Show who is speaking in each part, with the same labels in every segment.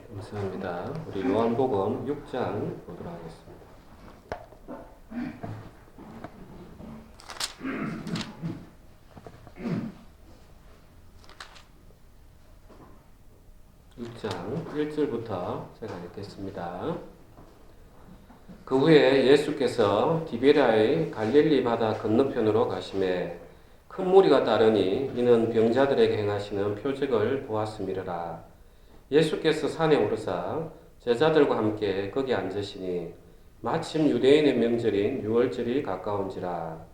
Speaker 1: 감사합니다. 우리 요한복음 6장 보도록 하겠습니다. 6장 1절부터 제가 읽겠습니다. 그 후에 예수께서 디베랴의 갈릴리 바다 건너편으로 가시매 큰 무리가 따르니 이는 병자들에게 행하시는 표적을 보았음이라. 예수께서 산에 오르사 제자들과 함께 거기 앉으시니 마침 유대인의 명절인 유월절이 가까운지라.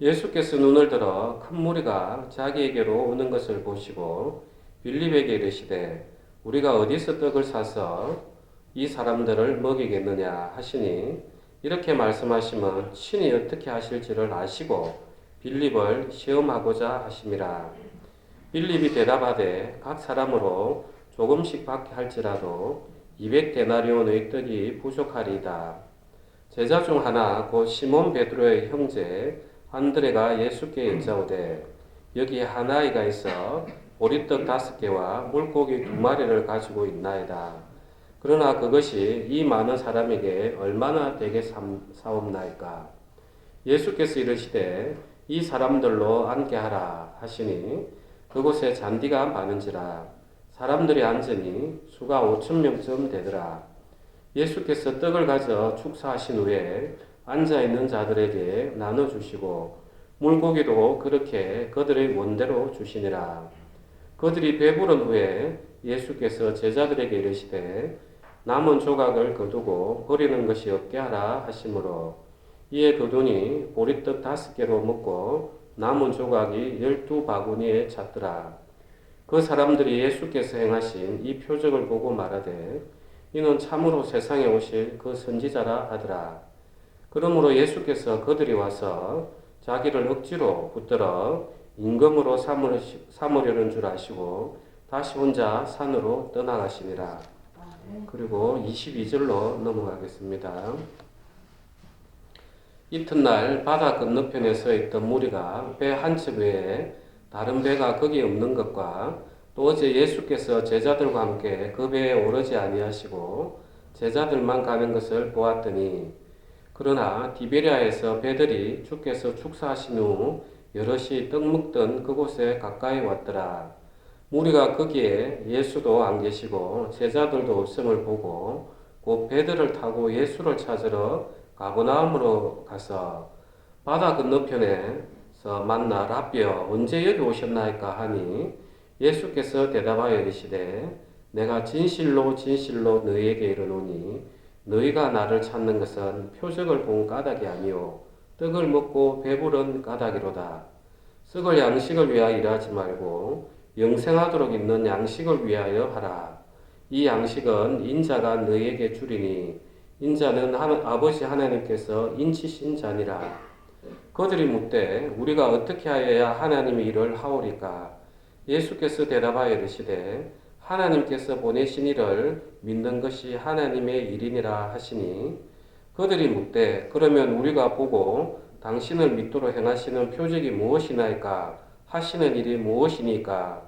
Speaker 1: 예수께서 눈을 들어 큰 무리가 자기에게로 오는 것을 보시고 빌립에게 이르시되 우리가 어디서 떡을 사서 이 사람들을 먹이겠느냐 하시니 이렇게 말씀하시면 친히 어떻게 하실지를 아시고 빌립을 시험하고자 하심이라. 빌립이 대답하되 각 사람으로 조금씩 받게 할지라도 200데나리온의 떡이 부족하리이다. 제자 중 하나 곧 시몬 베드로의 형제 안드레가 예수께 여짜오되 여기 한 아이가 있어 보리떡 5개와 물고기 2마리를 가지고 있나이다. 그러나 그것이 이 많은 사람에게 얼마나 되게 사옵나이까. 예수께서 이르시되 이 사람들로 앉게 하라 하시니 그곳에 잔디가 많은지라. 사람들이 앉으니 수가 5,000명쯤 되더라. 예수께서 떡을 가져 축사하신 후에 앉아있는 자들에게 나눠주시고 물고기도 그렇게 그들의 원대로 주시니라. 그들이 배부른 후에 예수께서 제자들에게 이르시되 남은 조각을 거두고 버리는 것이 없게 하라 하시므로 이에 거두니 보리떡 5개로 먹고 남은 조각이 12바구니에 찼더라. 그 사람들이 예수께서 행하신 이 표적을 보고 말하되 이는 참으로 세상에 오실 그 선지자라 하더라. 그러므로 예수께서 그들이 와서 자기를 억지로 붙들어 임금으로 삼으려는 줄 아시고 다시 혼자 산으로 떠나가시니라. 그리고 22절로 넘어가겠습니다. 이튿날 바다 건너편에 서 있던 무리가 배 한 척 외에 다른 배가 거기 없는 것과 또 어제 예수께서 제자들과 함께 그 배에 오르지 아니하시고 제자들만 가는 것을 보았더니 그러나 디베랴에서 배들이 주께서 축사하신 후 여럿이 떡 먹던 그곳에 가까이 왔더라. 무리가 거기에 예수도 안 계시고 제자들도 없음을 보고 곧 배들을 타고 예수를 찾으러 가버나움으로 가서 바다 건너편에서 만나 라비여 언제 여기 오셨나이까 하니 예수께서 대답하여 이르시되 내가 진실로 진실로 너희에게 이르노니 너희가 나를 찾는 것은 표적을 본 까닭이 아니요 떡을 먹고 배부른 까닭이로다. 썩을 양식을 위하여 일하지 말고 영생하도록 있는 양식을 위하여 하라. 이 양식은 인자가 너희에게 주리니 인자는 아버지 하나님께서 인치신 자니라. 그들이 묻되 우리가 어떻게 하여야 하나님의 일을 하오리까? 예수께서 대답하여 이르시되 하나님께서 보내신 이를 믿는 것이 하나님의 일이니라 하시니 그들이 묻되 그러면 우리가 보고 당신을 믿도록 행하시는 표적이 무엇이나이까? 하시는 일이 무엇이니까?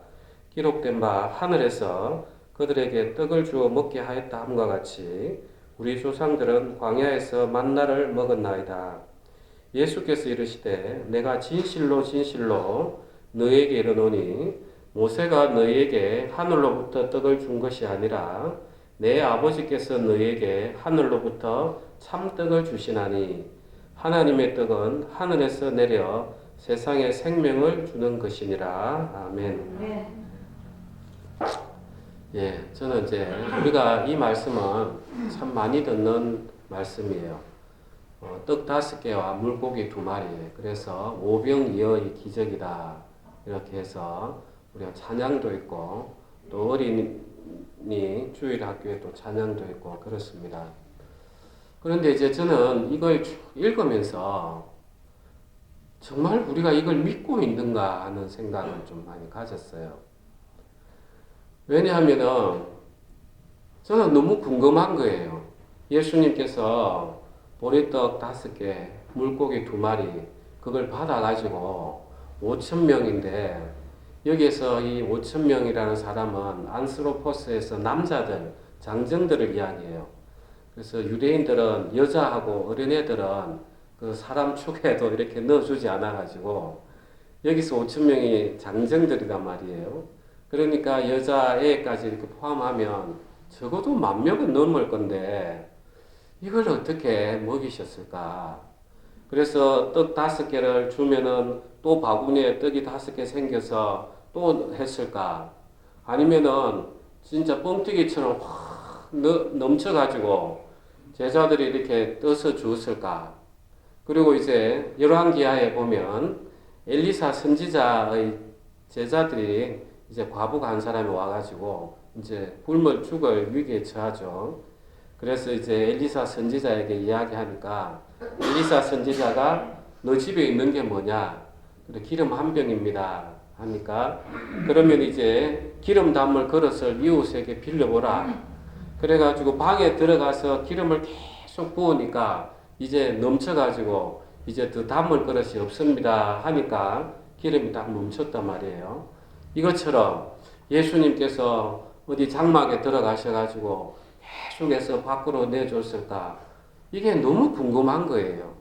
Speaker 1: 기록된 바 하늘에서 그들에게 떡을 주어 먹게 하였다 함과 같이 우리 조상들은 광야에서 만나를 먹었나이다. 예수께서 이르시되 내가 진실로 진실로 너희에게 이르노니 모세가 너희에게 하늘로부터 떡을 준 것이 아니라 내 아버지께서 너희에게 하늘로부터 참떡을 주시나니 하나님의 떡은 하늘에서 내려 세상에 생명을 주는 것이니라. 아멘. 예, 저는 이제 우리가 이 말씀은 참 많이 듣는 말씀이에요. 떡 5개와 물고기 2마리. 그래서 오병이어의 기적이다. 이렇게 해서 우리가 찬양도 있고 또 어린이 주일 학교에 또 찬양도 있고 그렇습니다. 그런데 이제 저는 이걸 읽으면서 정말 우리가 이걸 믿고 있는가 하는 생각을 좀 많이 가졌어요. 왜냐하면은 저는 너무 궁금한 거예요. 예수님께서 보리떡 5개, 물고기 2마리 그걸 받아가지고 5,000명인데 여기에서 이 5,000명이라는 사람은 안스로포스에서 남자들 장정들을 이야기해요. 그래서 유대인들은 여자하고 어린애들은 그 사람 축에도 이렇게 넣어주지 않아가지고 여기서 5천 명이 장정들이란 말이에요. 그러니까 여자애까지 이렇게 포함하면 적어도 10,000명은 넘을 건데 이걸 어떻게 먹이셨을까? 그래서 떡 5개를 주면은 또 바구니에 떡이 5개 생겨서 또 했을까? 아니면은 진짜 뻥튀기처럼 확 넘쳐가지고 제자들이 이렇게 떠서 주었을까? 그리고 이제 열왕기하에 보면 엘리사 선지자의 제자들이 이제 과부가 한 사람이 와가지고 이제 굶을 죽을 위기에 처하죠. 그래서 이제 엘리사 선지자에게 이야기하니까 엘리사 선지자가 너 집에 있는 게 뭐냐? 그래 기름 한 병입니다. 하니까 그러면 이제 기름 담을 그릇을 이웃에게 빌려보라. 그래가지고 방에 들어가서 기름을 계속 부으니까 이제 넘쳐가지고 이제 더 담을 그릇이 없습니다. 하니까 기름이 딱 멈췄단 말이에요. 이것처럼 예수님께서 어디 장막에 들어가셔가지고 계속해서 밖으로 내줬을까? 이게 너무 궁금한 거예요.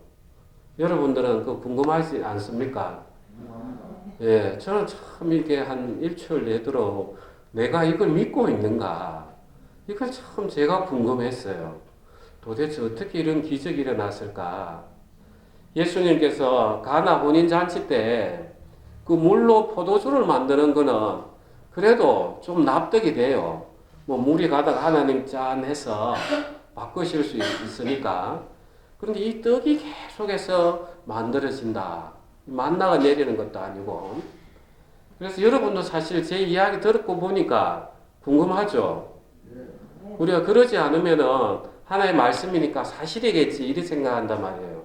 Speaker 1: 여러분들은 그 궁금하지 않습니까? 예, 저는 참 이게 한 일주일 내도록 내가 이걸 믿고 있는가? 이걸 참 제가 궁금했어요. 도대체 어떻게 이런 기적이 일어났을까? 예수님께서 가나 혼인잔치 때 그 물로 포도주를 만드는 거는 그래도 좀 납득이 돼요. 뭐 물이 가다가 하나님 짠 해서 바꾸실 수 있으니까. 그런데 이 떡이 계속해서 만들어진다. 만나가 내리는 것도 아니고. 그래서 여러분도 사실 제 이야기 듣고 보니까 궁금하죠? 우리가 그러지 않으면은 하나의 말씀이니까 사실이겠지 이렇게 생각한단 말이에요.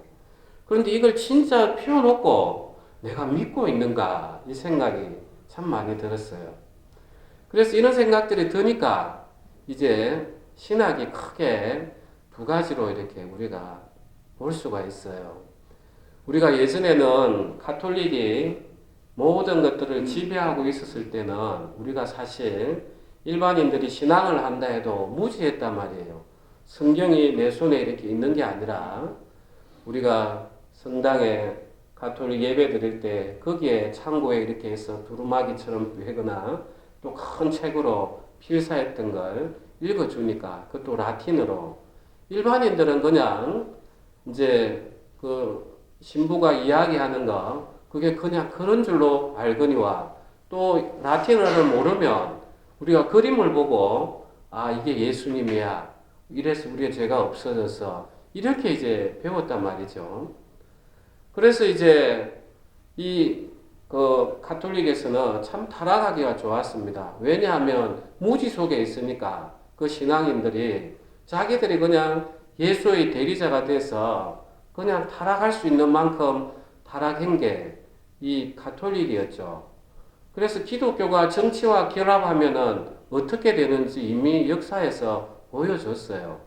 Speaker 1: 그런데 이걸 진짜 펴놓고 내가 믿고 있는가 이 생각이 참 많이 들었어요. 그래서 이런 생각들이 드니까 이제 신학이 크게 두 가지로 이렇게 우리가 볼 수가 있어요. 우리가 예전에는 가톨릭이 모든 것들을 지배하고 있었을 때는 우리가 사실 일반인들이 신앙을 한다 해도 무지했단 말이에요. 성경이 내 손에 이렇게 있는 게 아니라 우리가 성당에 가톨릭 예배 드릴 때 거기에 창고에 이렇게 해서 두루마기처럼 하거나 또 큰 책으로 필사했던 걸 읽어주니까 그것도 라틴어로 일반인들은 그냥 이제 그 신부가 이야기하는 거 그게 그냥 그런 줄로 알거니와 또 라틴어를 모르면 우리가 그림을 보고 아 이게 예수님이야 이래서 우리의 죄가 없어져서 이렇게 이제 배웠단 말이죠. 그래서 이제 이 그 가톨릭에서는 참 타락하기가 좋았습니다. 왜냐하면 무지 속에 있으니까 그 신앙인들이 자기들이 그냥 예수의 대리자가 돼서 그냥 타락할 수 있는 만큼 타락한 게 이 가톨릭이었죠. 그래서 기독교가 정치와 결합하면은 어떻게 되는지 이미 역사에서 보여줬어요.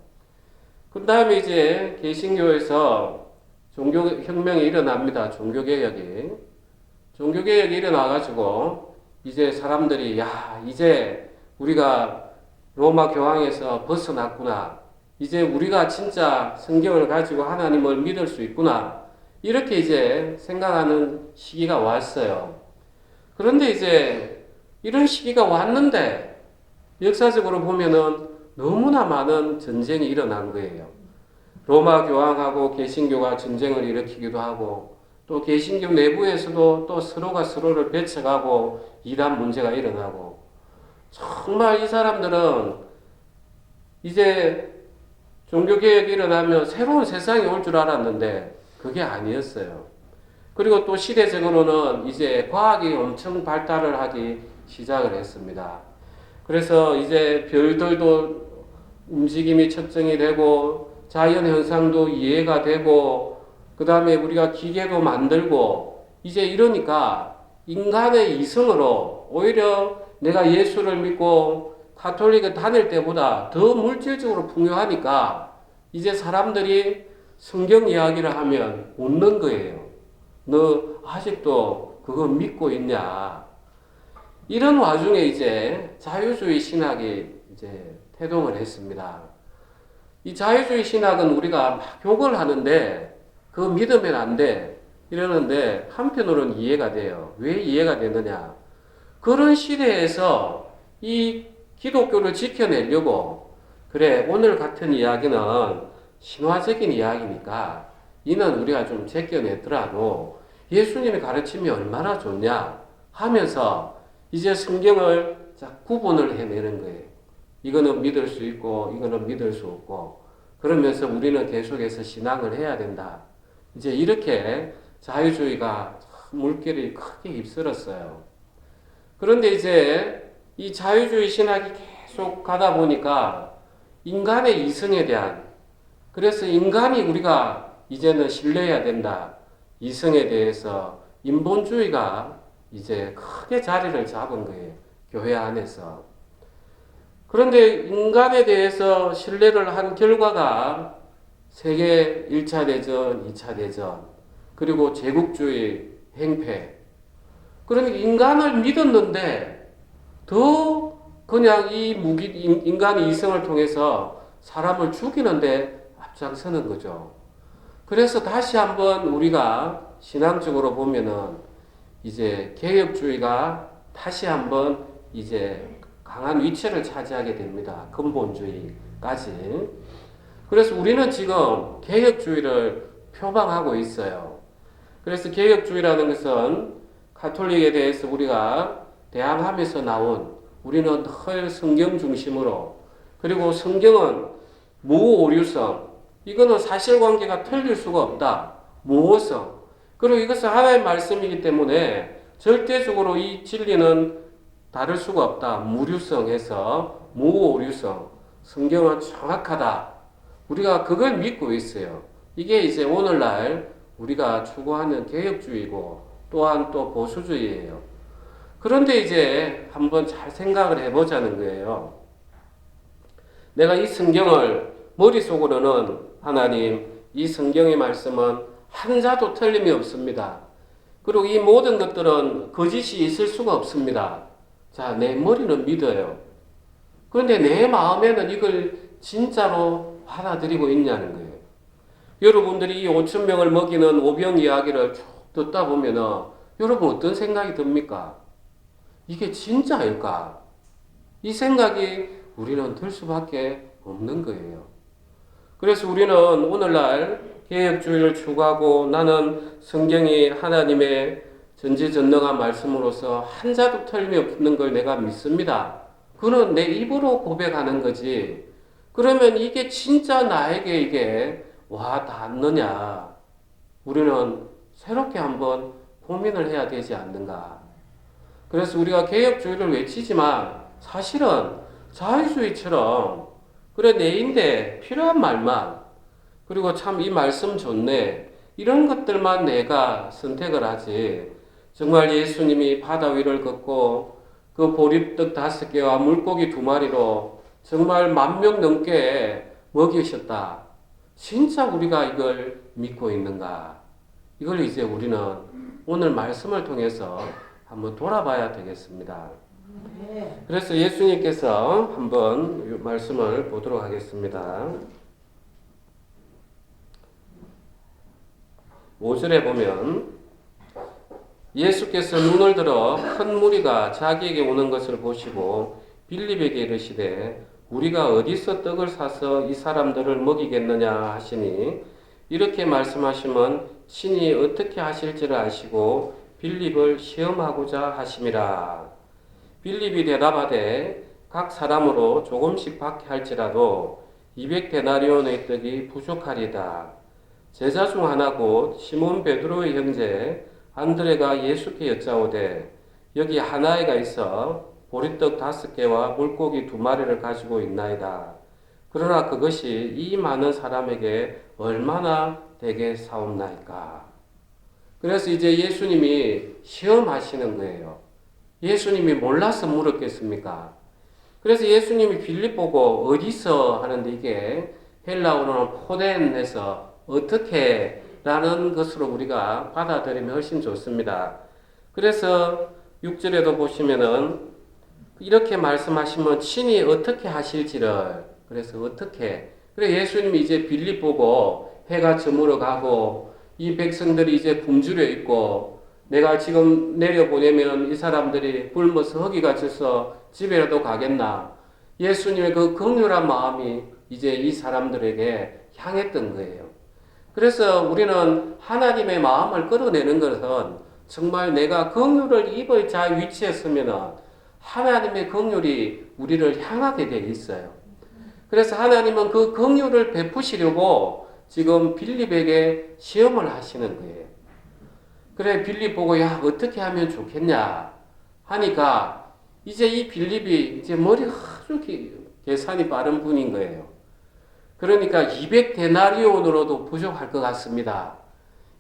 Speaker 1: 그 다음에 이제 개신교에서 종교혁명이 일어납니다. 종교개혁이 일어나가지고 이제 사람들이 야 이제 우리가 로마 교황에서 벗어났구나. 이제 우리가 진짜 성경을 가지고 하나님을 믿을 수 있구나. 이렇게 이제 생각하는 시기가 왔어요. 그런데 이제 이런 시기가 왔는데 역사적으로 보면은 너무나 많은 전쟁이 일어난 거예요. 로마 교황하고 개신교가 전쟁을 일으키기도 하고 또 개신교 내부에서도 또 서로가 서로를 배척하고 이단 문제가 일어나고 정말 이 사람들은 이제 종교개혁이 일어나면 새로운 세상이 올 줄 알았는데 그게 아니었어요. 그리고 또 시대적으로는 이제 과학이 엄청 발달을 하기 시작을 했습니다. 그래서 이제 별들도 움직임이 측정이 되고 자연 현상도 이해가 되고 그 다음에 우리가 기계도 만들고 이제 이러니까 인간의 이성으로 오히려 내가 예수를 믿고 가톨릭에 다닐 때보다 더 물질적으로 풍요하니까 이제 사람들이 성경 이야기를 하면 웃는 거예요. 너 아직도 그거 믿고 있냐? 이런 와중에 이제 자유주의 신학이 이제 태동을 했습니다. 이 자유주의 신학은 우리가 막 욕을 하는데 그거 믿으면 안 돼. 이러는데 한편으로는 이해가 돼요. 왜 이해가 되느냐? 그런 시대에서 이 기독교를 지켜내려고 그래 오늘 같은 이야기는 신화적인 이야기니까 이는 우리가 좀 제껴내더라도 예수님의 가르침이 얼마나 좋냐 하면서 이제 성경을 구분을 해내는 거예요. 이거는 믿을 수 있고 이거는 믿을 수 없고 그러면서 우리는 계속해서 신앙을 해야 된다. 이제 이렇게 자유주의가 물결이 크게 휩쓸었어요. 그런데 이제 이 자유주의 신학이 계속 가다 보니까 인간의 이성에 대한 그래서 인간이 우리가 이제는 신뢰해야 된다. 이성에 대해서 인본주의가 이제 크게 자리를 잡은 거예요. 교회 안에서. 그런데 인간에 대해서 신뢰를 한 결과가 세계 1차 대전, 2차 대전, 그리고 제국주의 행패. 그러니까 인간을 믿었는데 더 그냥 인간의 이성을 통해서 사람을 죽이는데 앞장서는 거죠. 그래서 다시 한번 우리가 신앙적으로 보면은 이제 개혁주의가 다시 한번 이제 강한 위치를 차지하게 됩니다. 근본주의까지. 그래서 우리는 지금 개혁주의를 표방하고 있어요. 그래서 개혁주의라는 것은 가톨릭에 대해서 우리가 대항하면서 나온 우리는 늘 성경 중심으로 그리고 성경은 무오류성 이거는 사실관계가 틀릴 수가 없다. 무오성 그리고 이것은 하나의 말씀이기 때문에 절대적으로 이 진리는 다를 수가 없다. 무류성에서 무오류성 성경은 정확하다. 우리가 그걸 믿고 있어요. 이게 이제 오늘날 우리가 추구하는 개혁주의고 또한 또 보수주의예요. 그런데 이제 한번 잘 생각을 해보자는 거예요. 내가 이 성경을 머릿속으로는 하나님, 이 성경의 말씀은 한자도 틀림이 없습니다. 그리고 이 모든 것들은 거짓이 있을 수가 없습니다. 자, 내 머리는 믿어요. 그런데 내 마음에는 이걸 진짜로 받아들이고 있냐는 거예요. 여러분들이 이 5천 명을 먹이는 오병 이야기를 쭉 듣다 보면은 여러분 어떤 생각이 듭니까? 이게 진짜일까? 이 생각이 우리는 들 수밖에 없는 거예요. 그래서 우리는 오늘날 개혁주의를 추구하고 나는 성경이 하나님의 전지전능한 말씀으로서 한자도 틀림이 없는 걸 내가 믿습니다. 그는 내 입으로 고백하는 거지. 그러면 이게 진짜 나에게 이게 와 닿느냐? 우리는 새롭게 한번 고민을 해야 되지 않는가? 그래서 우리가 개혁주의를 외치지만 사실은 자유주의처럼 그래 내인데 필요한 말만 그리고 참 이 말씀 좋네 이런 것들만 내가 선택을 하지 정말 예수님이 바다 위를 걷고 그 보리떡 5개와 물고기 2마리로 정말 10,000명 넘게 먹이셨다. 진짜 우리가 이걸 믿고 있는가? 이걸 이제 우리는 오늘 말씀을 통해서 한번 돌아봐야 되겠습니다. 그래서 예수님께서 한번 말씀을 보도록 하겠습니다. 5절에 보면 예수께서 눈을 들어 큰 무리가 자기에게 오는 것을 보시고 빌립에게 이르시되 우리가 어디서 떡을 사서 이 사람들을 먹이겠느냐 하시니 이렇게 말씀하시면 친히 어떻게 하실지를 아시고 빌립을 시험하고자 하심이라. 빌립이 대답하되 각 사람으로 조금씩 받게 할지라도 200데나리온의 떡이 부족하리다. 제자 중 하나고 시몬 베드로의 형제 안드레가 예수께 여짜오되 여기 하나이가 있어 보리떡 5개와 물고기 2마리를 가지고 있나이다. 그러나 그것이 이 많은 사람에게 얼마나 되게 사옵나이까. 그래서 이제 예수님이 시험하시는 거예요. 예수님이 몰라서 물었겠습니까? 그래서 예수님이 빌립 보고 어디서 하는데 이게 헬라어로는 포덴에서 어떻게 라는 것으로 우리가 받아들이면 훨씬 좋습니다. 그래서 6절에도 보시면은 이렇게 말씀하시면 친히 어떻게 하실지를, 그래서 어떻게, 그래 예수님이 이제 빌립 보고 해가 저물어 가고 이 백성들이 이제 굶주려 있고 내가 지금 내려보내면 이 사람들이 굶어서 허기가 져서 집에라도 가겠나. 예수님의 그 긍휼한 마음이 이제 이 사람들에게 향했던 거예요. 그래서 우리는 하나님의 마음을 끌어내는 것은 정말 내가 긍휼을 입을 자 위치에 서면 하나님의 긍휼이 우리를 향하게 돼 있어요. 그래서 하나님은 그 긍휼을 베푸시려고 지금 빌립에게 시험을 하시는 거예요. 그래 빌립 보고 야 어떻게 하면 좋겠냐 하니까 이제 이 빌립이 이제 머리가 아주 계산이 빠른 분인 거예요. 그러니까 200데나리온으로도 부족할 것 같습니다.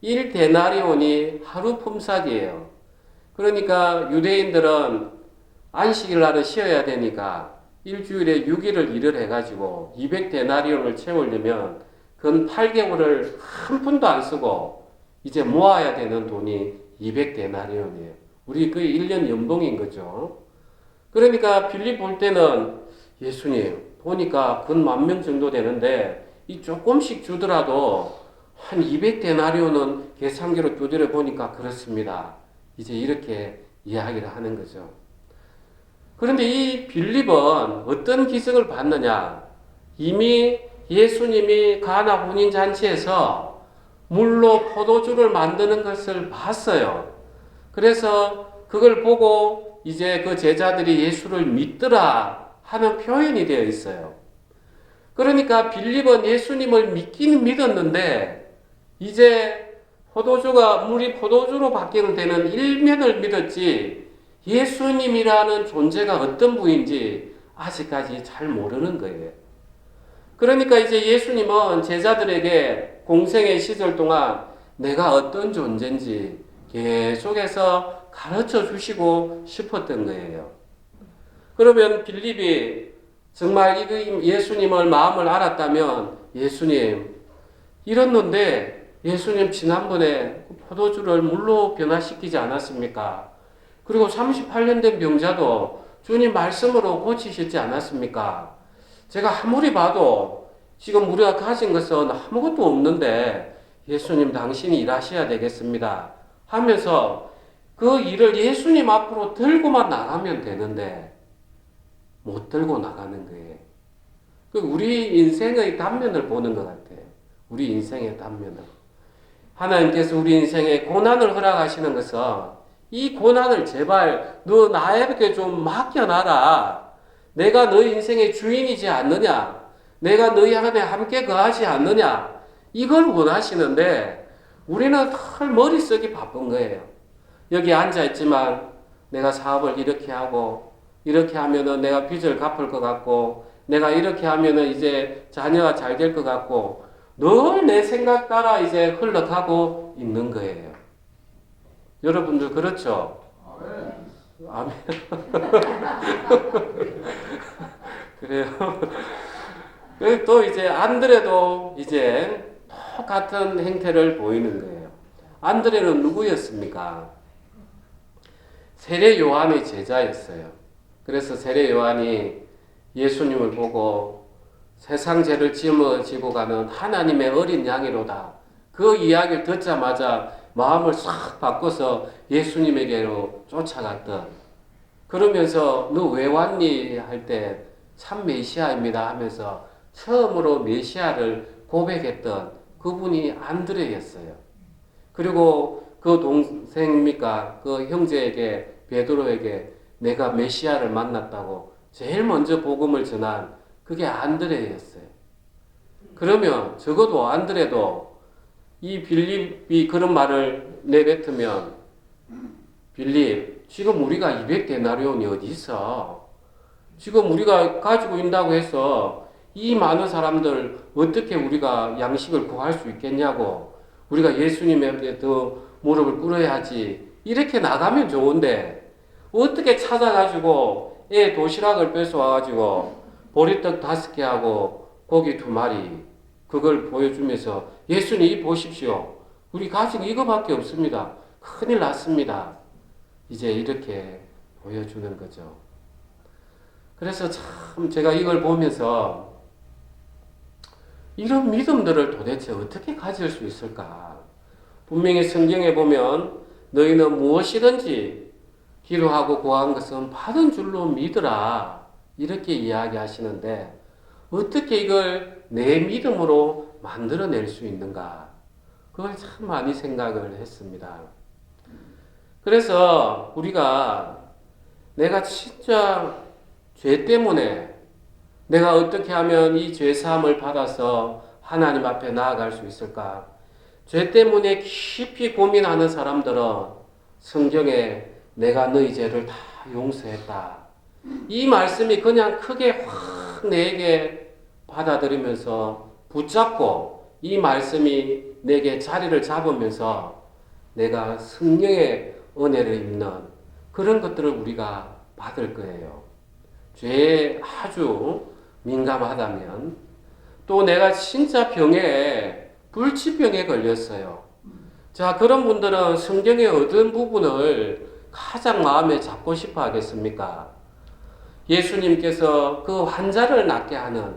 Speaker 1: 1데나리온이 하루 품삯이에요. 그러니까 유대인들은 안식일 날은 쉬어야 되니까 일주일에 6일을 일을 해가지고 200데나리온을 채우려면 그건 8개월을 한 푼도 안 쓰고 이제 모아야 되는 돈이 200데나리온이에요. 우리 거의 1년 연봉인 거죠. 그러니까 빌립 볼 때는 예수님 보니까 근 10,000명 정도 되는데 이 조금씩 주더라도 한 200데나리온은 계산기로 두드려 보니까 그렇습니다. 이제 이렇게 이야기를 하는 거죠. 그런데 이 빌립은 어떤 기적을 봤느냐? 이미 예수님이 가나 혼인잔치에서 물로 포도주를 만드는 것을 봤어요. 그래서 그걸 보고 이제 그 제자들이 예수를 믿더라 하는 표현이 되어 있어요. 그러니까 빌립은 예수님을 믿기는 믿었는데 이제 물이 포도주로 바뀌는 데는 일면을 믿었지 예수님이라는 존재가 어떤 분인지 아직까지 잘 모르는 거예요. 그러니까 이제 예수님은 제자들에게 공생의 시절 동안 내가 어떤 존재인지 계속해서 가르쳐 주시고 싶었던 거예요. 그러면 빌립이 정말 예수님을 마음을 알았다면 예수님 이랬는데 예수님 지난번에 포도주를 물로 변화시키지 않았습니까? 그리고 38년 된 병자도 주님 말씀으로 고치셨지 않았습니까? 제가 아무리 봐도 지금 우리가 가진 것은 아무것도 없는데 예수님 당신이 일하셔야 되겠습니다 하면서 그 일을 예수님 앞으로 들고만 나가면 되는데 못 들고 나가는 거예요. 우리 인생의 단면을 보는 것 같아요. 우리 인생의 단면을. 하나님께서 우리 인생에 고난을 허락하시는 것은 이 고난을 제발 너 나에게 좀 맡겨놔라. 내가 너희 인생의 주인이지 않느냐. 내가 너희 안에 함께 거하지 않느냐. 이걸 원하시는데 우리는 털 머리 쓰기 바쁜 거예요. 여기 앉아있지만 내가 사업을 이렇게 하고 이렇게 하면은 내가 빚을 갚을 것 같고 내가 이렇게 하면은 이제 자녀가 잘 될 것 같고 늘 내 생각 따라 이제 흘러가고 있는 거예요. 여러분들 그렇죠? 아멘. 그래요. 또 이제 안드레도 이제 똑같은 행태를 보이는 거예요. 안드레는 누구였습니까? 세례 요한의 제자였어요. 그래서 세례 요한이 예수님을 보고 세상 죄를 짊어지고 가는 하나님의 어린 양이로다. 그 이야기를 듣자마자 마음을 싹 바꿔서 예수님에게로 쫓아갔던. 그러면서 너 왜 왔니? 할 때 참 메시아입니다 하면서 처음으로 메시아를 고백했던 그분이 안드레였어요. 그리고 그 동생입니까? 그 형제에게 베드로에게 내가 메시아를 만났다고 제일 먼저 복음을 전한 그게 안드레였어요. 그러면 적어도 안드레도 이 빌립이 그런 말을 내뱉으면 빌립 지금 우리가 200데나리온이 어디 있어? 지금 우리가 가지고 있다고 해서 이 많은 사람들 어떻게 우리가 양식을 구할 수 있겠냐고 우리가 예수님에게 더 무릎을 꿇어야지 이렇게 나가면 좋은데 어떻게 찾아가지고 애 도시락을 뺏어와가지고 보리떡 5개 하고 고기 2마리 그걸 보여주면서 예수님 보십시오. 우리 가진 이거밖에 없습니다. 큰일 났습니다. 이제 이렇게 보여주는 거죠. 그래서 참 제가 이걸 보면서 이런 믿음들을 도대체 어떻게 가질 수 있을까? 분명히 성경에 보면 너희는 무엇이든지 기도하고 구한 것은 받은 줄로 믿으라 이렇게 이야기하시는데 어떻게 이걸 내 믿음으로 만들어낼 수 있는가? 그걸 참 많이 생각을 했습니다. 그래서 우리가 내가 진짜 죄 때문에 내가 어떻게 하면 이 죄사함을 받아서 하나님 앞에 나아갈 수 있을까? 죄 때문에 깊이 고민하는 사람들은 성경에 내가 너희 죄를 다 용서했다. 이 말씀이 그냥 크게 확 내게 받아들이면서 붙잡고 이 말씀이 내게 자리를 잡으면서 내가 성령의 은혜를 입는 그런 것들을 우리가 받을 거예요. 죄에 아주 민감하다면 또 내가 진짜 병에 불치병에 걸렸어요. 자, 그런 분들은 성경의 어떤 부분을 가장 마음에 잡고 싶어 하겠습니까? 예수님께서 그 환자를 낫게 하는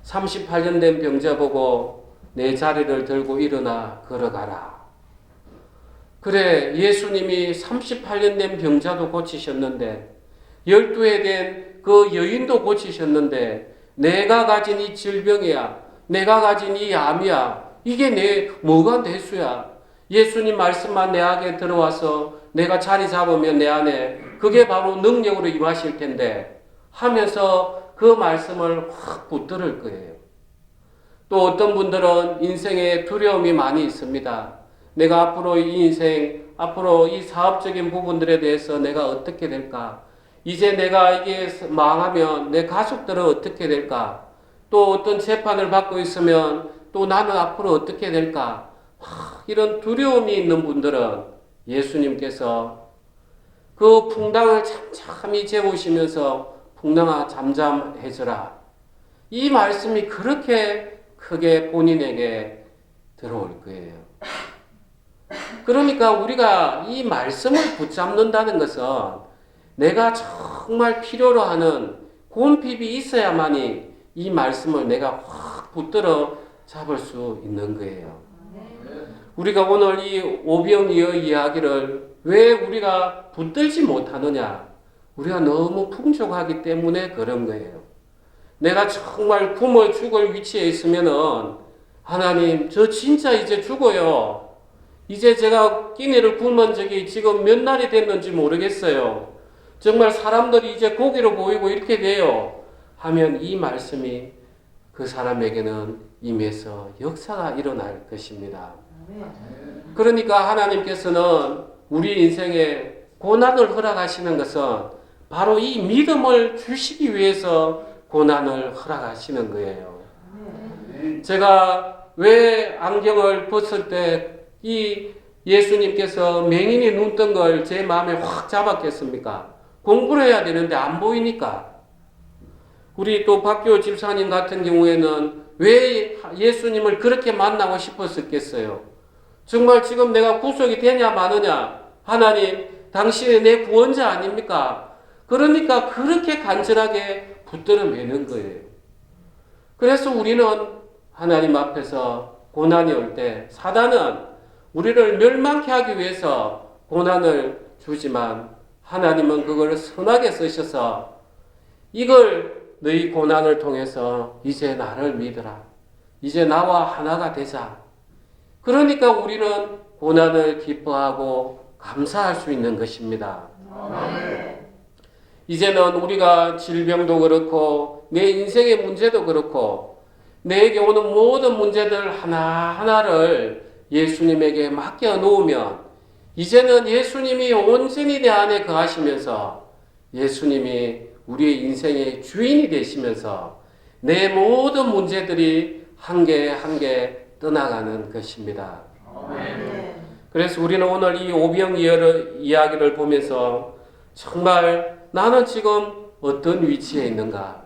Speaker 1: 38년 된 병자 보고 내 자리를 들고 일어나 걸어가라. 그래, 예수님이 38년 된 병자도 고치셨는데 12해 된 그 여인도 고치셨는데 내가 가진 이 질병이야. 내가 가진 이 암이야. 이게 내 뭐가 대수야. 예수님 말씀만 내 안에 들어와서 내가 자리 잡으면 내 안에 그게 바로 능력으로 임하실 텐데 하면서 그 말씀을 확 붙들을 거예요. 또 어떤 분들은 인생에 두려움이 많이 있습니다. 내가 앞으로 이 인생, 앞으로 이 사업적인 부분들에 대해서 내가 어떻게 될까? 이제 내가 이게 망하면 내 가족들은 어떻게 될까? 또 어떤 재판을 받고 있으면 또 나는 앞으로 어떻게 될까? 이런 두려움이 있는 분들은 예수님께서 그 풍랑을 잠잠히 재우시면서 풍랑아 잠잠해져라. 이 말씀이 그렇게 크게 본인에게 들어올 거예요. 그러니까 우리가 이 말씀을 붙잡는다는 것은 내가 정말 필요로 하는 곰핍이 있어야만이 이 말씀을 내가 확 붙들어 잡을 수 있는 거예요. 우리가 오늘 이 오병이어 이야기를 왜 우리가 붙들지 못하느냐? 우리가 너무 풍족하기 때문에 그런 거예요. 내가 정말 굶어 죽을 위치에 있으면은 하나님, 저 진짜 이제 죽어요. 이제 제가 끼니를 굶은 적이 지금 몇 날이 됐는지 모르겠어요. 정말 사람들이 이제 고기로 보이고 이렇게 돼요. 하면 이 말씀이 그 사람에게는 임해서 역사가 일어날 것입니다. 그러니까 하나님께서는 우리 인생에 고난을 허락하시는 것은 바로 이 믿음을 주시기 위해서 고난을 허락하시는 거예요. 제가 왜 안경을 벗을 때 이 예수님께서 맹인이 눈 뜬 걸 제 마음에 확 잡았겠습니까? 공부를 해야 되는데 안 보이니까. 우리 또 박교 집사님 같은 경우에는 왜 예수님을 그렇게 만나고 싶었겠어요? 정말 지금 내가 구속이 되냐 마느냐? 하나님, 당신이 내 구원자 아닙니까? 그러니까 그렇게 간절하게 붙들어 매는 거예요. 그래서 우리는 하나님 앞에서 고난이 올 때 사단은 우리를 멸망케 하기 위해서 고난을 주지만 하나님은 그걸 선하게 쓰셔서 이걸 너희 고난을 통해서 이제 나를 믿으라. 이제 나와 하나가 되자. 그러니까 우리는 고난을 기뻐하고 감사할 수 있는 것입니다. 이제는 우리가 질병도 그렇고 내 인생의 문제도 그렇고 내게 오는 모든 문제들 하나하나를 예수님에게 맡겨 놓으면 이제는 예수님이 온전히 내 안에 거하시면서 예수님이 우리의 인생의 주인이 되시면서 내 모든 문제들이 한 개 한 개 떠나가는 것입니다. 그래서 우리는 오늘 이 오병이어 이야기를 보면서 정말 나는 지금 어떤 위치에 있는가?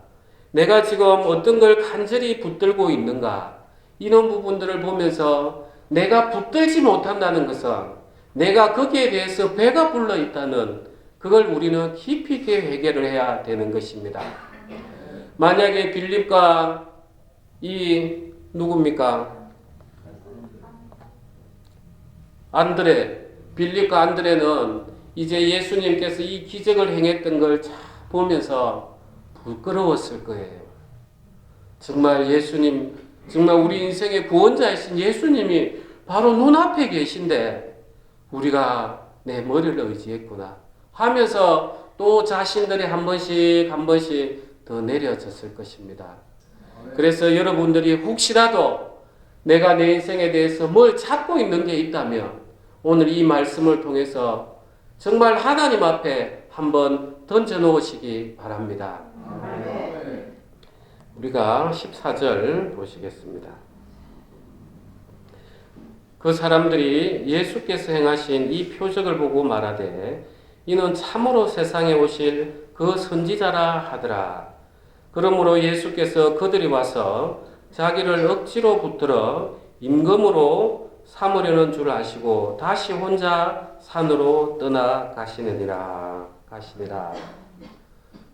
Speaker 1: 내가 지금 어떤 걸 간절히 붙들고 있는가? 이런 부분들을 보면서 내가 붙들지 못한다는 것은 내가 거기에 대해서 배가 불러 있다는 그걸 우리는 깊이 있게 회개를 해야 되는 것입니다. 만약에 빌립과 이 누굽니까? 빌립과 안드레는 이제 예수님께서 이 기적을 행했던 걸 보면서 부끄러웠을 거예요. 정말 예수님, 정말 우리 인생의 구원자이신 예수님이 바로 눈앞에 계신데 우리가 내 머리를 의지했구나 하면서 또 자신들이 한 번씩 더 내려졌을 것입니다. 그래서 여러분들이 혹시라도 내가 내 인생에 대해서 뭘 찾고 있는 게 있다면 오늘 이 말씀을 통해서 정말 하나님 앞에 한번 던져놓으시기 바랍니다. 우리가 14절 보시겠습니다. 그 사람들이 예수께서 행하신 이 표적을 보고 말하되 이는 참으로 세상에 오실 그 선지자라 하더라. 그러므로 예수께서 그들이 와서 자기를 억지로 붙들어 임금으로 삼으려는 줄 아시고 다시 혼자 산으로 떠나가시니라.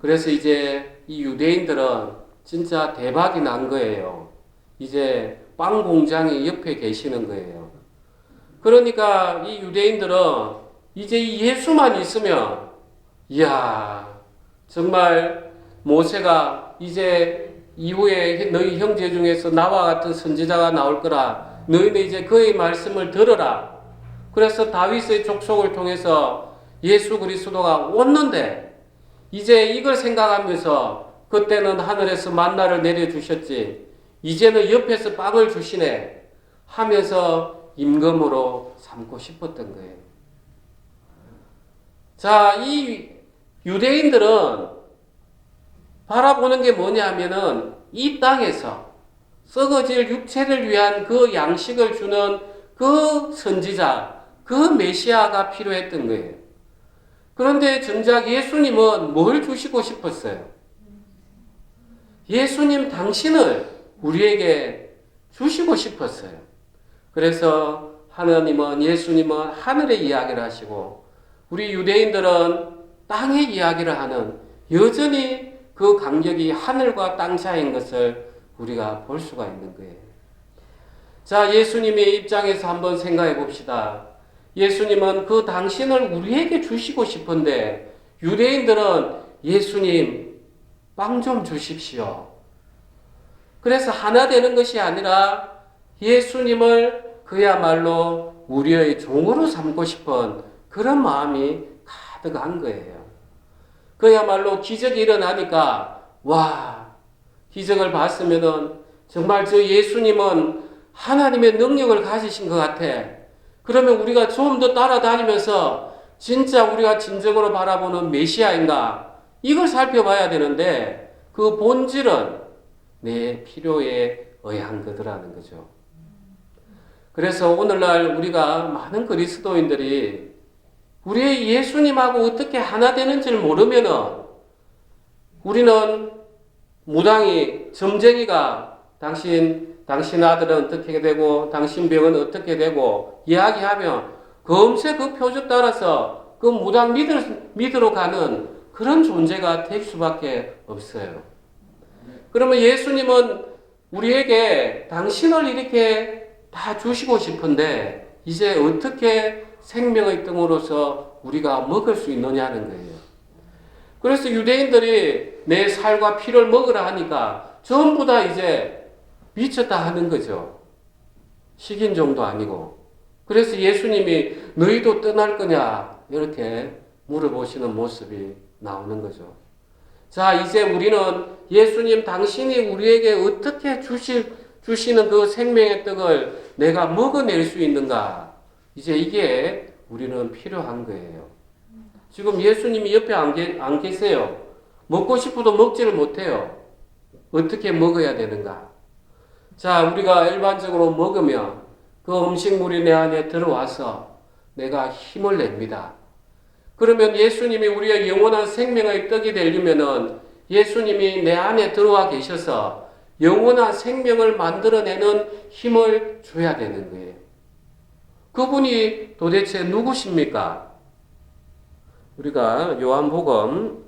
Speaker 1: 그래서 이제 이 유대인들은 진짜 대박이 난 거예요. 이제 빵 공장이 옆에 계시는 거예요. 그러니까 이 유대인들은 이제 이 예수만 있으면 이야 정말 모세가 이제 이후에 너희 형제 중에서 나와 같은 선지자가 나올 거라 너희는 이제 그의 말씀을 들으라. 그래서 다윗의 족속을 통해서 예수 그리스도가 왔는데 이제 이걸 생각하면서 그때는 하늘에서 만나를 내려주셨지 이제는 옆에서 빵을 주시네 하면서 임금으로 삼고 싶었던 거예요. 자, 이 유대인들은 바라보는 게 뭐냐 하면은 이 땅에서 썩어질 육체를 위한 그 양식을 주는 그 선지자, 그 메시아가 필요했던 거예요. 그런데 정작 예수님은 뭘 주시고 싶었어요? 예수님 당신을 우리에게 주시고 싶었어요. 그래서 예수님은 하늘의 이야기를 하시고 우리 유대인들은 땅의 이야기를 하는 여전히 그 간격이 하늘과 땅 사이인 것을 우리가 볼 수가 있는 거예요. 자, 예수님의 입장에서 한번 생각해 봅시다. 예수님은 그 당신을 우리에게 주시고 싶은데 유대인들은 예수님 빵 좀 주십시오. 그래서 하나 되는 것이 아니라 예수님을 그야말로 우리의 종으로 삼고 싶은 그런 마음이 가득한 거예요. 그야말로 기적이 일어나니까 와 기적을 봤으면은 정말 저 예수님은 하나님의 능력을 가지신 것 같아. 그러면 우리가 좀 더 따라다니면서 진짜 우리가 진정으로 바라보는 메시아인가 이걸 살펴봐야 되는데 그 본질은 내 필요에 의한 거더라는 거죠. 그래서 오늘날 우리가 많은 그리스도인들이 우리의 예수님하고 어떻게 하나 되는지를 모르면은 우리는 무당이 점쟁이가 당신 아들은 어떻게 되고 당신 병은 어떻게 되고 이야기하면 금세 그 표적 따라서 그 무당 믿으러 가는 그런 존재가 될 수밖에 없어요. 그러면 예수님은 우리에게 당신을 이렇게 다 주시고 싶은데 이제 어떻게 생명의 떡으로서 우리가 먹을 수 있느냐는 거예요. 그래서 유대인들이 내 살과 피를 먹으라 하니까 전부 다 이제 미쳤다 하는 거죠. 식인종도 아니고. 그래서 예수님이 너희도 떠날 거냐 이렇게 물어보시는 모습이 나오는 거죠. 자, 이제 우리는 예수님 당신이 우리에게 어떻게 주시는 그 생명의 떡을 내가 먹어낼 수 있는가? 이제 이게 우리는 필요한 거예요. 지금 예수님이 옆에 안 계세요. 먹고 싶어도 먹지를 못해요. 어떻게 먹어야 되는가? 자, 우리가 일반적으로 먹으면 그 음식물이 내 안에 들어와서 내가 힘을 냅니다. 그러면 예수님이 우리의 영원한 생명의 떡이 되려면은 예수님이 내 안에 들어와 계셔서 영원한 생명을 만들어내는 힘을 줘야 되는 거예요. 그분이 도대체 누구십니까? 우리가 요한복음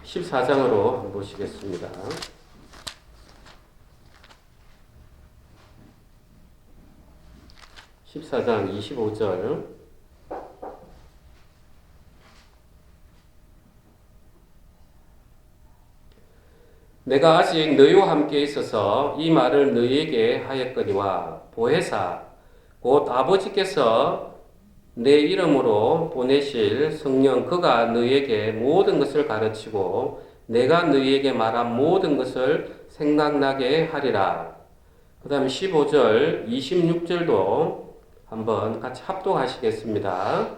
Speaker 1: 14장으로 보시겠습니다. 14장 25절. 내가 아직 너희와 함께 있어서 이 말을 너희에게 하였거니와 보혜사 곧 아버지께서 내 이름으로 보내실 성령 그가 너희에게 모든 것을 가르치고 내가 너희에게 말한 모든 것을 생각나게 하리라. 그 다음에 15절 26절도 한번 같이 합독하시겠습니다.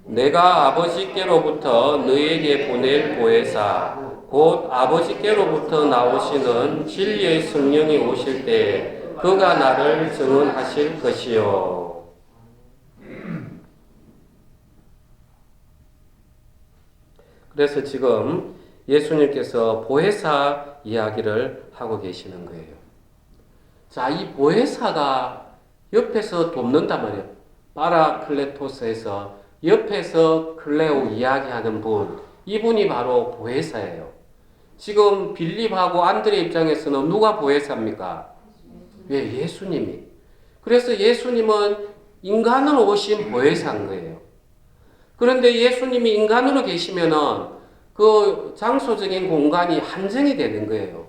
Speaker 1: 내가 아버지께로부터 너희에게 보낼 보혜사 곧 아버지께로부터 나오시는 진리의 성령이 오실 때 그가 나를 증언하실 것이요. 그래서 지금 예수님께서 보혜사 이야기를 하고 계시는 거예요. 자, 이 보혜사가 옆에서 돕는단 말이에요. 파라클레토스에서 옆에서 클레오 이야기하는 분, 이분이 바로 보혜사예요. 지금 빌립하고 안드레 입장에서는 누가 보혜사입니까? 왜? 예수님이. 그래서 예수님은 인간으로 오신 보혜사인 거예요. 그런데 예수님이 인간으로 계시면은 그 장소적인 공간이 한정이 되는 거예요.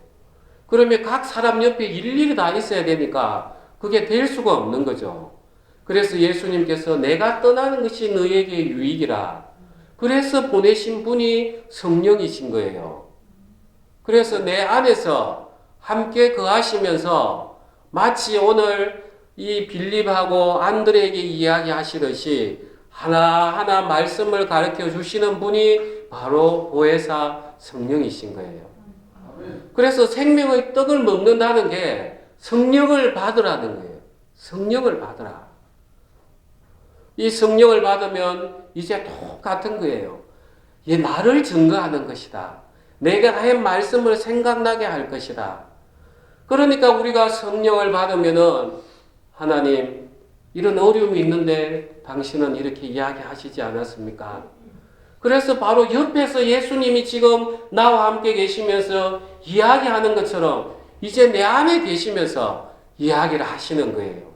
Speaker 1: 그러면 각 사람 옆에 일일이 다 있어야 되니까 그게 될 수가 없는 거죠. 그래서 예수님께서 내가 떠나는 것이 너희에게 유익이라. 그래서 보내신 분이 성령이신 거예요. 그래서 내 안에서 함께 거하시면서 마치 오늘 이 빌립하고 안드레에게 이야기하시듯이 하나하나 말씀을 가르쳐 주시는 분이 바로 보혜사 성령이신 거예요. 그래서 생명의 떡을 먹는다는 게 성령을 받으라는 거예요. 성령을 받으라. 이 성령을 받으면 이제 똑같은 거예요. 얘 나를 증거하는 것이다. 내가 한 말씀을 생각나게 할 것이다. 그러니까 우리가 성령을 받으면은 하나님 이런 어려움이 있는데 당신은 이렇게 이야기하시지 않았습니까? 그래서 바로 옆에서 예수님이 지금 나와 함께 계시면서 이야기하는 것처럼 이제 내 안에 계시면서 이야기를 하시는 거예요.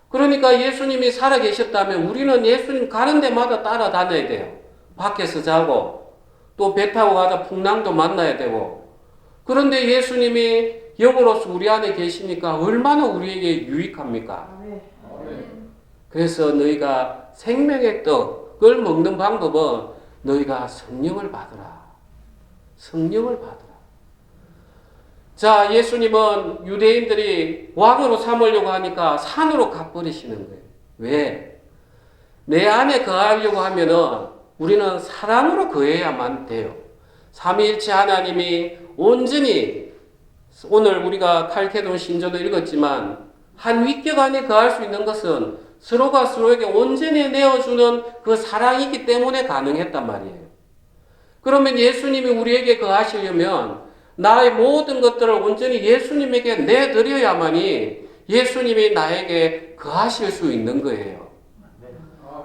Speaker 1: 그러니까 예수님이 살아 계셨다면 우리는 예수님 가는 데마다 따라다녀야 돼요. 밖에서 자고 또 배 타고 가다 풍랑도 만나야 되고. 그런데 예수님이 영으로서 우리 안에 계시니까 얼마나 우리에게 유익합니까? 그래서 너희가 생명의 떡을 먹는 방법은 너희가 성령을 받으라. 성령을 받으라. 자, 예수님은 유대인들이 왕으로 삼으려고 하니까 산으로 가버리시는 거예요. 왜? 내 안에 거하려고 하면은 우리는 사랑으로 거해야만 돼요. 삼위일체 하나님이 온전히 오늘 우리가 칼케돈 신조도 읽었지만 한 위격 안에 거할 수 있는 것은 서로가 서로에게 온전히 내어주는 그 사랑이기 때문에 가능했단 말이에요. 그러면 예수님이 우리에게 거하시려면 나의 모든 것들을 온전히 예수님에게 내드려야만이 예수님이 나에게 거하실 수 있는 거예요.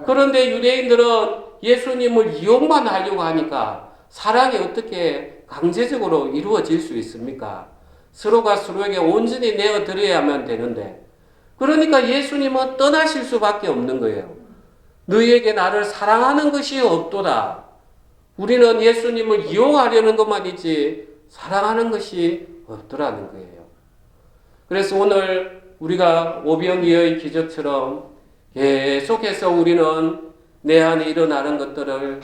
Speaker 1: 그런데 유대인들은 예수님을 이용만 하려고 하니까 사랑이 어떻게 강제적으로 이루어질 수 있습니까? 서로가 서로에게 온전히 내어드려야만 되는데 그러니까 예수님은 떠나실 수밖에 없는 거예요. 너희에게 나를 사랑하는 것이 없도다. 우리는 예수님을 이용하려는 것만 있지 사랑하는 것이 없더라는 거예요. 그래서 오늘 우리가 오병이어의 기적처럼 계속해서 우리는 내 안에 일어나는 것들을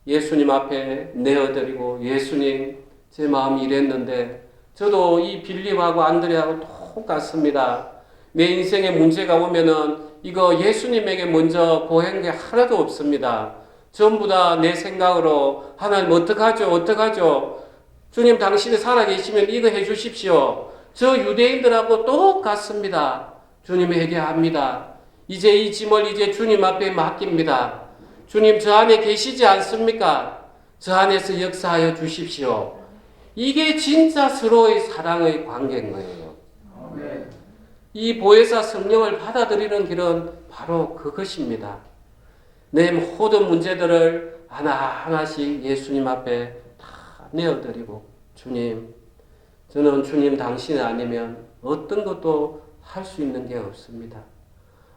Speaker 1: 예수님 앞에 내어드리고 예수님 제 마음이 이랬는데 저도 이 빌립하고 안드레하고 똑같습니다. 내 인생에 문제가 오면은 이거 예수님에게 먼저 고한 게 하나도 없습니다. 전부 다 내 생각으로 하나님 어떡하죠? 어떡하죠? 주님 당신이 살아계시면 이거 해주십시오. 저 유대인들하고 똑같습니다. 주님에게 합니다. 이제 이 짐을 이제 주님 앞에 맡깁니다. 주님 저 안에 계시지 않습니까? 저 안에서 역사하여 주십시오. 이게 진짜 서로의 사랑의 관계인 거예요. 이 보혜사 성령을 받아들이는 길은 바로 그것입니다. 내 모든 문제들을 하나하나씩 예수님 앞에 다 내어드리고, 주님, 저는 주님 당신 아니면 어떤 것도 할 수 있는 게 없습니다.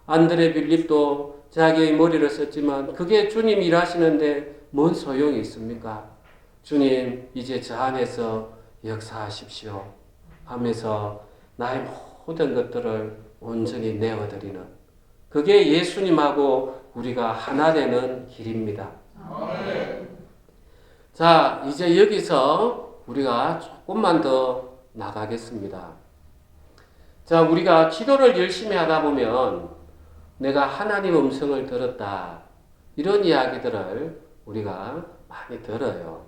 Speaker 1: 안드레 빌립도 자기의 머리를 썼지만 그게 주님 일하시는데 뭔 소용이 있습니까? 주님, 이제 저 안에서 역사하십시오 하면서 나의 모든 것들을 온전히 내어드리는, 그게 예수님하고 우리가 하나 되는 길입니다. 자, 이제 여기서 우리가 조금만 더 나가겠습니다. 자, 우리가 기도를 열심히 하다 보면 내가 하나님 음성을 들었다, 이런 이야기들을 우리가 많이 들어요.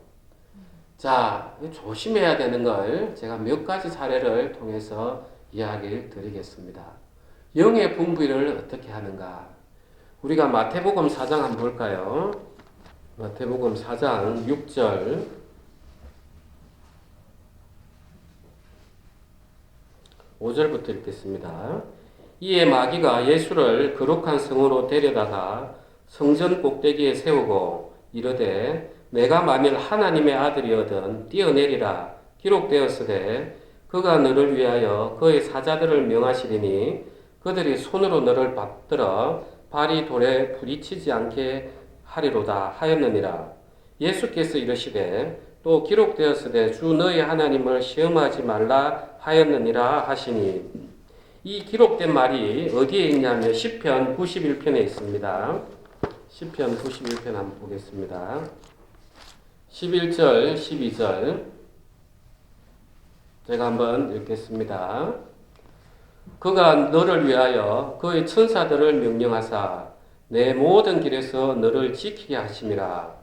Speaker 1: 자, 조심해야 되는 걸 제가 몇 가지 사례를 통해서 이야기를 드리겠습니다. 영의 분별을 어떻게 하는가? 우리가 마태복음 4장 한번 볼까요? 마태복음 4장 6절, 5절부터 읽겠습니다. 이에 마귀가 예수를 거룩한 성으로 데려다가 성전 꼭대기에 세우고 이르되 내가 만일 하나님의 아들이거든 뛰어내리라 기록되었으되 그가 너를 위하여 그의 사자들을 명하시리니 그들이 손으로 너를 받들어 발이 돌에 부딪히지 않게 하리로다 하였느니라. 예수께서 이르시되 또 기록되었으되 주 너의 하나님을 시험하지 말라 하였느니라 하시니, 이 기록된 말이 어디에 있냐면 시편 91편에 있습니다. 시편 91편 한번 보겠습니다. 11절, 12절 제가 한번 읽겠습니다. 그가 너를 위하여 그의 천사들을 명령하사 내 모든 길에서 너를 지키게 하심이라.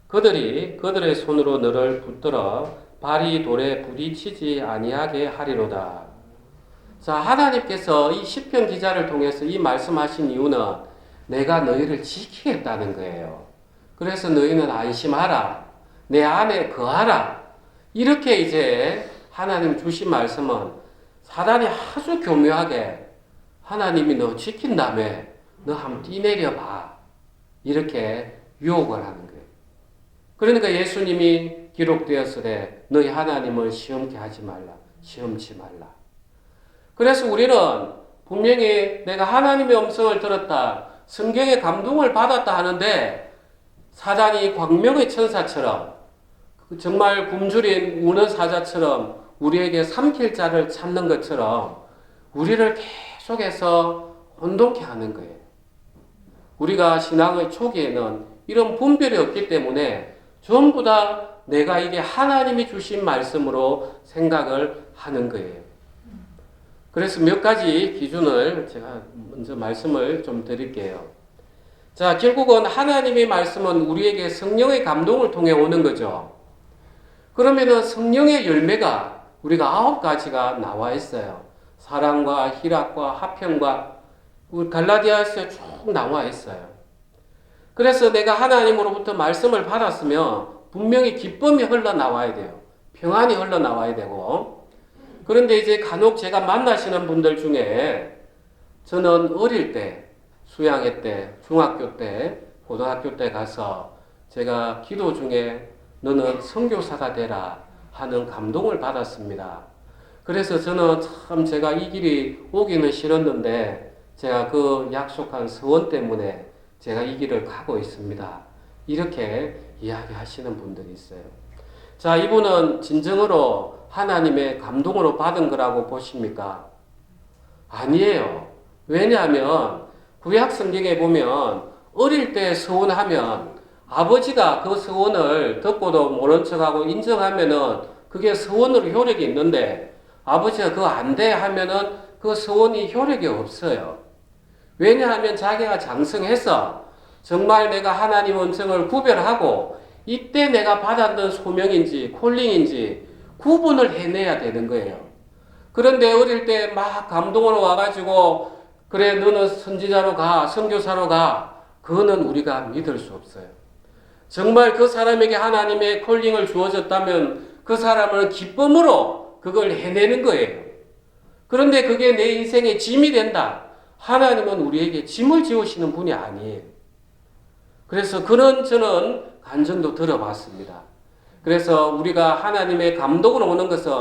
Speaker 1: 그들이 그들의 손으로 너를 붙들어 발이 돌에 부딪히지 아니하게 하리로다. 자, 하나님께서 이 시편 기자를 통해서 이 말씀하신 이유는 내가 너희를 지키겠다는 거예요. 그래서 너희는 안심하라, 내 안에 거하라. 이렇게 이제 하나님 주신 말씀은 사단이 아주 교묘하게 하나님이 너 지킨다며 너 한번 뛰내려 봐, 이렇게 유혹을 하는 거예요. 그러니까 예수님이 기록되었으되 너희 하나님을 시험케 하지 말라, 시험치 말라. 그래서 우리는 분명히 내가 하나님의 음성을 들었다, 성경의 감동을 받았다 하는데 사단이 광명의 천사처럼 정말 굶주린 우는 사자처럼 우리에게 삼킬 자를 찾는 것처럼 우리를 계속해서 혼동케 하는 거예요. 우리가 신앙의 초기에는 이런 분별이 없기 때문에 전부 다 내가 이게 하나님이 주신 말씀으로 생각을 하는 거예요. 그래서 몇 가지 기준을 제가 먼저 말씀을 좀 드릴게요. 자, 결국은 하나님의 말씀은 우리에게 성령의 감동을 통해 오는 거죠. 그러면은 성령의 열매가 우리가 9가지가 나와 있어요. 사랑과 희락과 화평과 우리 갈라디아서에 쭉 나와 있어요. 그래서 내가 하나님으로부터 말씀을 받았으면 분명히 기쁨이 흘러나와야 돼요. 평안이 흘러나와야 되고. 그런데 이제 간혹 제가 만나시는 분들 중에 저는 어릴 때, 수양회 때, 중학교 때, 고등학교 때 가서 제가 기도 중에 너는 선교사가 되라 하는 감동을 받았습니다. 그래서 저는 참 제가 이 길이 오기는 싫었는데 제가 그 약속한 서원 때문에 제가 이 길을 가고 있습니다. 이렇게 이야기하시는 분들이 있어요. 자, 이분은 진정으로 하나님의 감동으로 받은 거라고 보십니까? 아니에요. 왜냐하면 구약 성경에 보면 어릴 때 서원하면 아버지가 그 서원을 듣고도 모른 척하고 인정하면은 그게 서원으로 효력이 있는데 아버지가 그거 안 돼 하면은 그 서원이 효력이 없어요. 왜냐하면 자기가 장성해서 정말 내가 하나님 음성을 구별하고 이때 내가 받았던 소명인지 콜링인지 구분을 해내야 되는 거예요. 그런데 어릴 때 막 감동으로 와가지고 그래 너는 선지자로 가, 선교사로 가, 그거는 우리가 믿을 수 없어요. 정말 그 사람에게 하나님의 콜링을 주어졌다면 그 사람은 기쁨으로 그걸 해내는 거예요. 그런데 그게 내 인생의 짐이 된다. 하나님은 우리에게 짐을 지우시는 분이 아니에요. 그래서 그런 저는 간증도 들어봤습니다. 그래서 우리가 하나님의 감동으로 오는 것은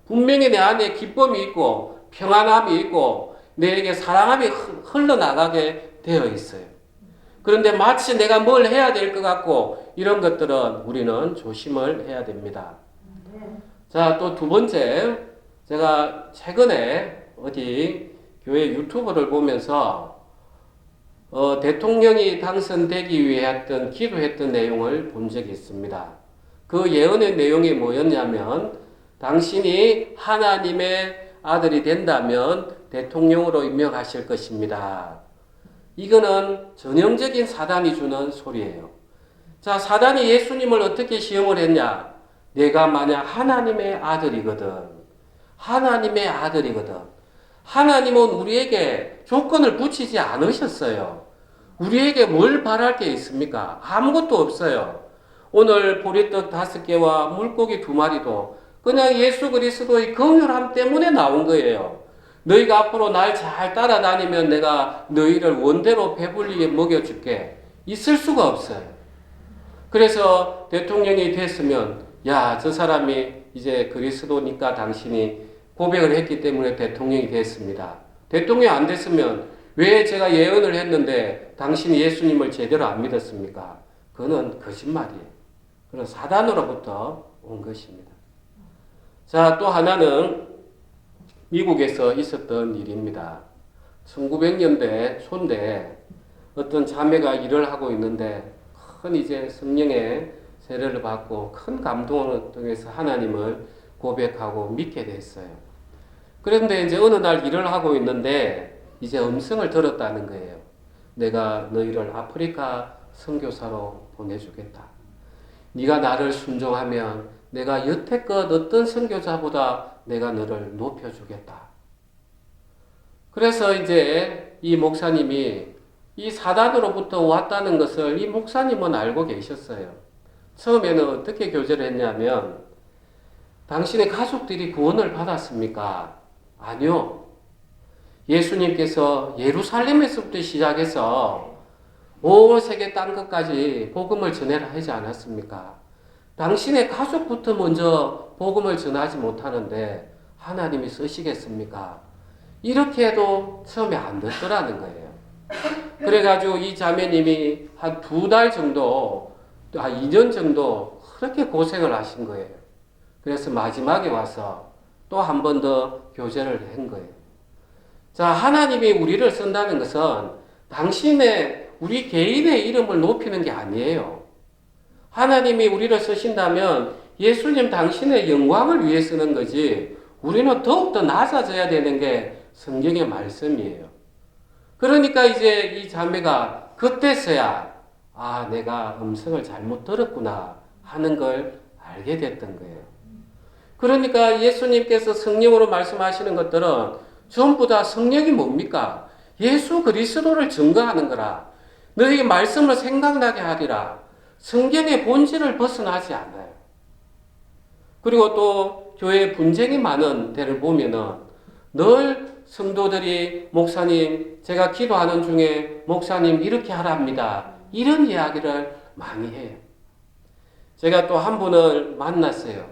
Speaker 1: 분명히 내 안에 기쁨이 있고 평안함이 있고 내게 사랑함이 흘러나가게 되어 있어요. 그런데 마치 내가 뭘 해야 될 것 같고 이런 것들은 우리는 조심을 해야 됩니다. 자, 또 두 번째, 제가 최근에 어디 교회 유튜브를 보면서 대통령이 당선되기 위해 기도했던 내용을 본 적이 있습니다. 그 예언의 내용이 뭐였냐면 당신이 하나님의 아들이 된다면 대통령으로 임명하실 것입니다. 이거는 전형적인 사단이 주는 소리예요. 자, 사단이 예수님을 어떻게 시험을 했냐? 내가 만약 하나님의 아들이거든. 하나님의 아들이거든. 하나님은 우리에게 조건을 붙이지 않으셨어요. 우리에게 뭘 바랄 게 있습니까? 아무것도 없어요. 오늘 보리떡 5개와 물고기 2마리도 그냥 예수 그리스도의 긍휼함 때문에 나온 거예요. 너희가 앞으로 날 잘 따라다니면 내가 너희를 원대로 배불리게 먹여줄게. 있을 수가 없어요. 그래서 대통령이 됐으면 야, 저 사람이 이제 그리스도니까 당신이 고백을 했기 때문에 대통령이 됐습니다. 대통령이 안 됐으면 왜 제가 예언을 했는데 당신이 예수님을 제대로 안 믿었습니까? 그거는 거짓말이에요. 그런 사단으로부터 온 것입니다. 자, 또 하나는 미국에서 있었던 일입니다. 1900년대 초인데 어떤 자매가 일을 하고 있는데 큰 이제 성령의 세례를 받고 큰 감동을 통해서 하나님을 고백하고 믿게 됐어요. 그런데 이제 어느 날 일을 하고 있는데 이제 음성을 들었다는 거예요. 내가 너희를 아프리카 선교사로 보내주겠다. 네가 나를 순종하면 내가 여태껏 어떤 선교사보다 내가 너를 높여주겠다. 그래서 이제 이 목사님이 이 사단으로부터 왔다는 것을 이 목사님은 알고 계셨어요. 처음에는 어떻게 교제를 했냐면 당신의 가족들이 구원을 받았습니까? 아니요. 예수님께서 예루살렘에서부터 시작해서 온 세계 땅 끝까지 복음을 전해라 하지 않았습니까? 당신의 가족부터 먼저 복음을 전하지 못하는데 하나님이 쓰시겠습니까? 이렇게 해도 처음에 안 듣더라는 거예요. 그래가지고 이 자매님이 한 2달 정도, 2년 정도 그렇게 고생을 하신 거예요. 그래서 마지막에 와서 또 한 번 더 교제를 한 거예요. 자, 하나님이 우리를 쓴다는 것은 우리 개인의 이름을 높이는 게 아니에요. 하나님이 우리를 쓰신다면 예수님 당신의 영광을 위해 쓰는 거지 우리는 더욱더 낮아져야 되는 게 성경의 말씀이에요. 그러니까 이제 이 자매가 그때서야 내가 음성을 잘못 들었구나 하는 걸 알게 됐던 거예요. 그러니까 예수님께서 성령으로 말씀하시는 것들은 전부 다 성령이 뭡니까? 예수 그리스도를 증거하는 거라. 너희의 말씀을 생각나게 하리라. 성경의 본질을 벗어나지 않아요. 그리고 또 교회에 분쟁이 많은 데를 보면은 늘 성도들이 목사님, 제가 기도하는 중에 목사님 이렇게 하랍니다. 이런 이야기를 많이 해요. 제가 또 한 분을 만났어요.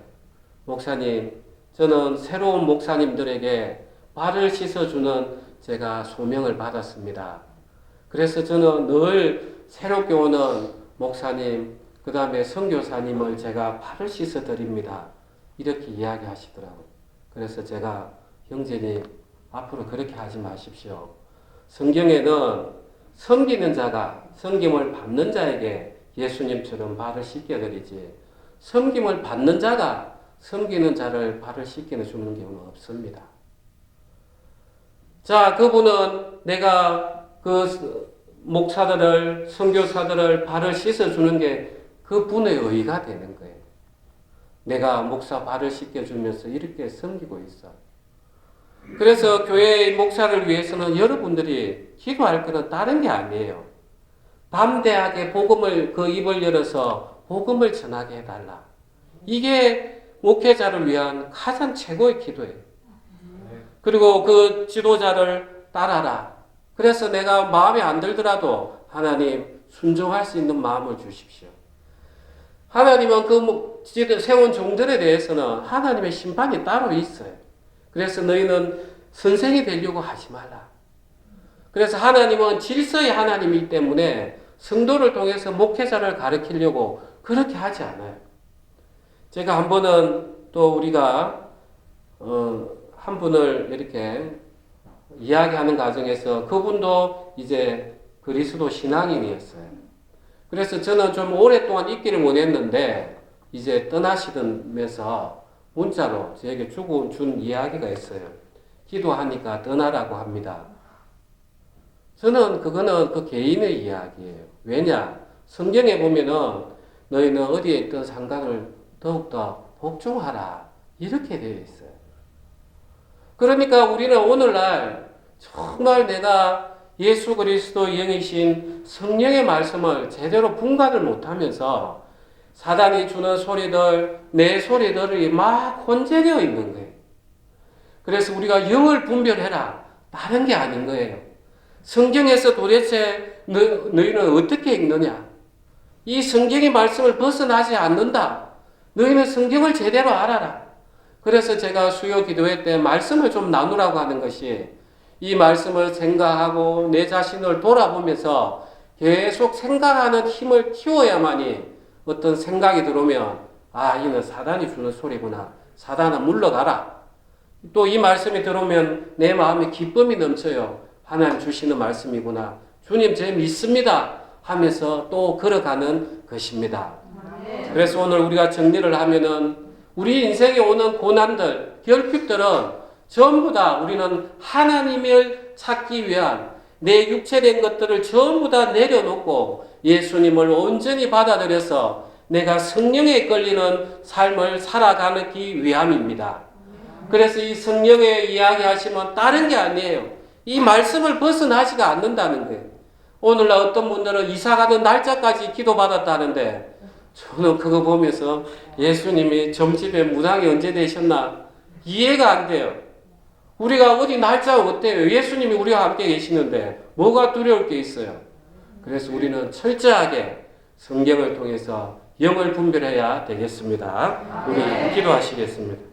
Speaker 1: 목사님, 저는 새로운 목사님들에게 발을 씻어주는 제가 소명을 받았습니다. 그래서 저는 늘 새롭게 오는 목사님, 그 다음에 선교사님을 제가 발을 씻어드립니다. 이렇게 이야기하시더라고요. 그래서 제가 형제님, 앞으로 그렇게 하지 마십시오. 성경에는 섬기는 자가 섬김을 받는 자에게 예수님처럼 발을 씻겨드리지 섬김을 받는 자가 섬기는 자를 발을 씻겨주는 경우는 없습니다. 자, 그분은 내가 그 목사들을, 선교사들을 발을 씻어주는 게 그분의 의의가 되는 거예요. 내가 목사 발을 씻겨주면서 이렇게 섬기고 있어. 그래서 교회의 목사를 위해서는 여러분들이 기도할 것은 다른 게 아니에요. 담대하게 그 입을 열어서 복음을 전하게 해달라. 이게 목회자를 위한 가장 최고의 기도예요. 그리고 그 지도자를 따라라. 그래서 내가 마음에 안 들더라도 하나님 순종할 수 있는 마음을 주십시오. 하나님은 그 세운 종들에 대해서는 하나님의 심판이 따로 있어요. 그래서 너희는 선생이 되려고 하지 말라. 그래서 하나님은 질서의 하나님이기 때문에 성도를 통해서 목회자를 가르치려고 그렇게 하지 않아요. 제가 한 번은 또 우리가 한 분을 이렇게 이야기하는 과정에서 그분도 이제 그리스도 신앙인이었어요. 그래서 저는 좀 오랫동안 있기를 원했는데 이제 떠나시면서 문자로 저에게 준 이야기가 있어요. 기도하니까 떠나라고 합니다. 저는 그거는 그 개인의 이야기예요. 왜냐? 성경에 보면은 너희는 어디에 있든 상관을 더욱더 복종하라. 이렇게 되어 있어요. 그러니까 우리는 오늘날 정말 내가 예수 그리스도 영이신 성령의 말씀을 제대로 분간을 못하면서 사단이 주는 소리들, 내 소리들이 막 혼재되어 있는 거예요. 그래서 우리가 영을 분별해라. 다른 게 아닌 거예요. 성경에서 도대체 너희는 어떻게 읽느냐? 이 성경의 말씀을 벗어나지 않는다. 너희는 성경을 제대로 알아라. 그래서 제가 수요 기도회 때 말씀을 좀 나누라고 하는 것이 이 말씀을 생각하고 내 자신을 돌아보면서 계속 생각하는 힘을 키워야만이 어떤 생각이 들어오면 이는 사단이 주는 소리구나. 사단아 물러가라. 또 이 말씀이 들어오면 내 마음에 기쁨이 넘쳐요. 하나님 주시는 말씀이구나. 주님 제 믿습니다. 하면서 또 걸어가는 것입니다. 그래서 오늘 우리가 정리를 하면은 우리 인생에 오는 고난들, 결핍들은 전부 다 우리는 하나님을 찾기 위한 내 육체된 것들을 전부 다 내려놓고 예수님을 온전히 받아들여서 내가 성령에 끌리는 삶을 살아가기 위함입니다. 그래서 이 성령에 이야기하시면 다른 게 아니에요. 이 말씀을 벗어나지가 않는다는 거예요. 오늘날 어떤 분들은 이사가는 날짜까지 기도받았다는데 저는 그거 보면서 예수님이 점집에 무당이 언제 되셨나 이해가 안 돼요. 우리가 어디 날짜가 어때요? 예수님이 우리와 함께 계시는데 뭐가 두려울 게 있어요? 그래서 우리는 철저하게 성경을 통해서 영을 분별해야 되겠습니다. 우리 기도하시겠습니다.